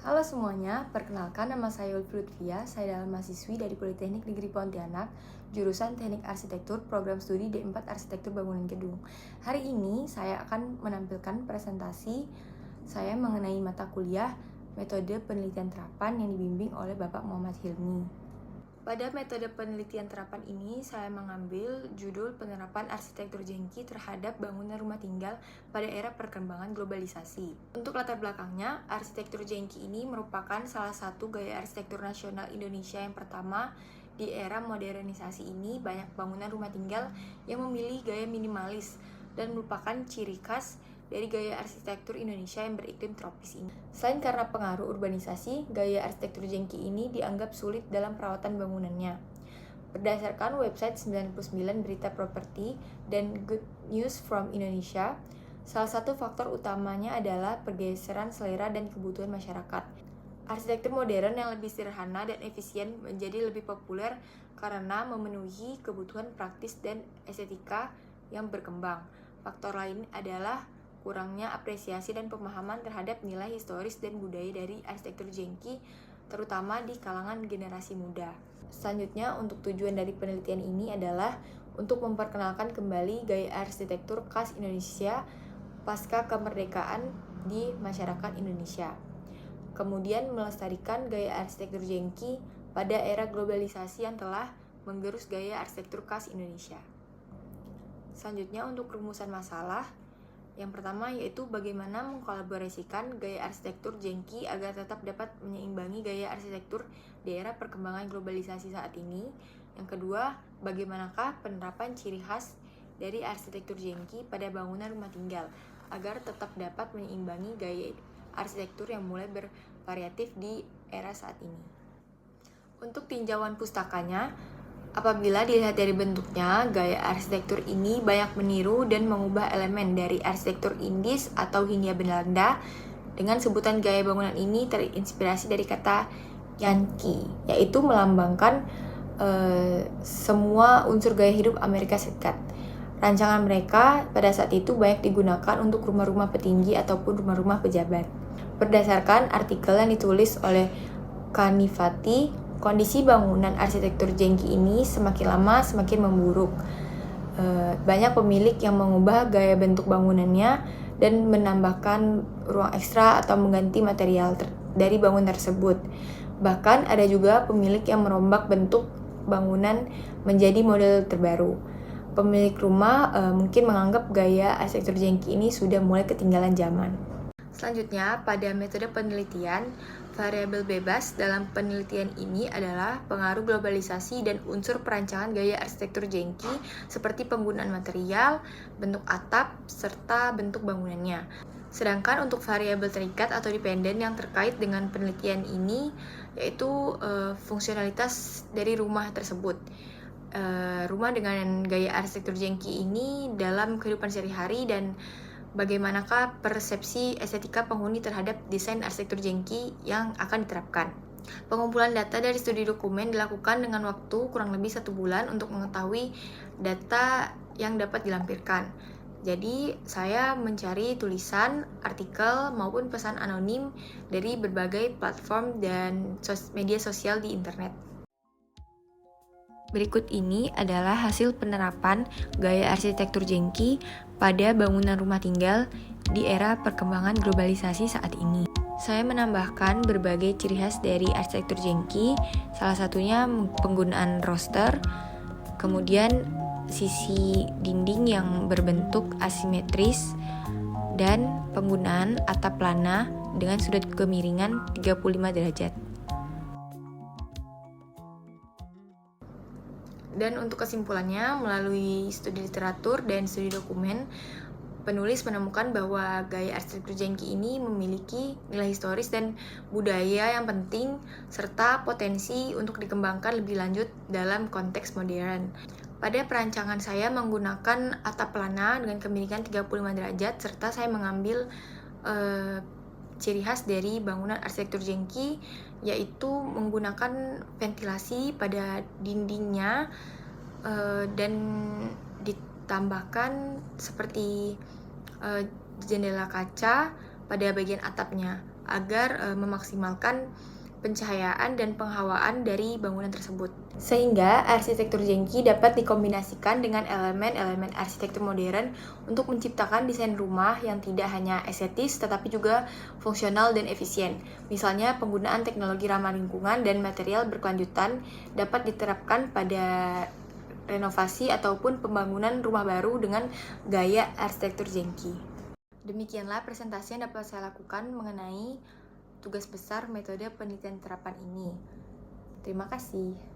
Halo semuanya, perkenalkan nama saya Ulfi Lutfia. Saya adalah mahasiswi dari Politeknik Negeri Pontianak, jurusan Teknik Arsitektur, program studi D4 Arsitektur Bangunan Gedung. Hari ini saya akan menampilkan presentasi saya mengenai mata kuliah metode penelitian terapan yang dibimbing oleh Bapak Muhammad Hilmi. Pada metode penelitian terapan ini, saya mengambil judul penerapan arsitektur jengki terhadap bangunan rumah tinggal pada era perkembangan globalisasi. Untuk latar belakangnya, arsitektur jengki ini merupakan salah satu gaya arsitektur nasional Indonesia yang pertama. Di era modernisasi ini, banyak bangunan rumah tinggal yang memilih gaya minimalis dan merupakan ciri khas dari gaya arsitektur Indonesia yang beriklim tropis ini. Selain karena pengaruh urbanisasi, gaya arsitektur jengki ini dianggap sulit dalam perawatan bangunannya. Berdasarkan website 99 Berita Properti dan Good News from Indonesia, salah satu faktor utamanya adalah pergeseran selera dan kebutuhan masyarakat. Arsitektur modern yang lebih sederhana dan efisien menjadi lebih populer karena memenuhi kebutuhan praktis dan estetika yang berkembang. Faktor lain adalah kurangnya apresiasi dan pemahaman terhadap nilai historis dan budaya dari arsitektur jengki, terutama di kalangan generasi muda. Selanjutnya, untuk tujuan dari penelitian ini adalah untuk memperkenalkan kembali gaya arsitektur khas Indonesia pasca kemerdekaan di masyarakat Indonesia. Kemudian melestarikan gaya arsitektur jengki pada era globalisasi yang telah menggerus gaya arsitektur khas Indonesia. Selanjutnya, untuk rumusan masalah, yang pertama yaitu bagaimana mengkolaborasikan gaya arsitektur jengki agar tetap dapat menyeimbangi gaya arsitektur di era perkembangan globalisasi saat ini. Yang kedua, bagaimanakah penerapan ciri khas dari arsitektur jengki pada bangunan rumah tinggal agar tetap dapat menyeimbangi gaya arsitektur yang mulai bervariatif di era saat ini. Untuk tinjauan pustakanya, apabila dilihat dari bentuknya, gaya arsitektur ini banyak meniru dan mengubah elemen dari arsitektur Indis atau Hindia Belanda. Dengan sebutan gaya bangunan ini terinspirasi dari kata Yankee, yaitu melambangkan semua unsur gaya hidup Amerika Serikat. Rancangan mereka pada saat itu banyak digunakan untuk rumah-rumah petinggi ataupun rumah-rumah pejabat. Berdasarkan artikel yang ditulis oleh Kanifati, kondisi bangunan arsitektur jengki ini semakin lama semakin memburuk. Banyak pemilik yang mengubah gaya bentuk bangunannya dan menambahkan ruang ekstra atau mengganti material dari bangunan tersebut. Bahkan ada juga pemilik yang merombak bentuk bangunan menjadi model terbaru. Pemilik rumah mungkin menganggap gaya arsitektur jengki ini sudah mulai ketinggalan zaman. Selanjutnya, pada metode penelitian, variabel bebas dalam penelitian ini adalah pengaruh globalisasi dan unsur perancangan gaya arsitektur jengki seperti penggunaan material, bentuk atap, serta bentuk bangunannya. Sedangkan untuk variabel terikat atau dependen yang terkait dengan penelitian ini yaitu fungsionalitas dari rumah tersebut. Rumah dengan gaya arsitektur jengki ini dalam kehidupan sehari-hari dan bagaimanakah persepsi estetika penghuni terhadap desain arsitektur jengki yang akan diterapkan. Pengumpulan data dari studi dokumen dilakukan dengan waktu kurang lebih 1 bulan untuk mengetahui data yang dapat dilampirkan. Jadi, saya mencari tulisan, artikel, maupun pesan anonim dari berbagai platform dan media sosial di internet. Berikut ini adalah hasil penerapan gaya arsitektur jengki pada bangunan rumah tinggal di era perkembangan globalisasi saat ini. Saya menambahkan berbagai ciri khas dari arsitektur jengki, salah satunya penggunaan roster, kemudian sisi dinding yang berbentuk asimetris, dan penggunaan atap plana dengan sudut kemiringan 35 derajat. Dan untuk kesimpulannya, melalui studi literatur dan studi dokumen, penulis menemukan bahwa gaya arsitektur jengki ini memiliki nilai historis dan budaya yang penting, serta potensi untuk dikembangkan lebih lanjut dalam konteks modern. Pada perancangan saya menggunakan atap plana dengan kemiringan 35 derajat, serta saya mengambil ciri khas dari bangunan arsitektur jengki, yaitu menggunakan ventilasi pada dindingnya dan ditambahkan seperti jendela kaca pada bagian atapnya. agar memaksimalkan pencahayaan dan penghawaan dari bangunan tersebut. Sehingga arsitektur jengki dapat dikombinasikan dengan elemen-elemen arsitektur modern untuk menciptakan desain rumah yang tidak hanya estetis tetapi juga fungsional dan efisien. Misalnya penggunaan teknologi ramah lingkungan dan material berkelanjutan dapat diterapkan pada renovasi ataupun pembangunan rumah baru dengan gaya arsitektur jengki. Demikianlah presentasi yang dapat saya lakukan mengenai tugas besar metode penelitian terapan ini. Terima kasih.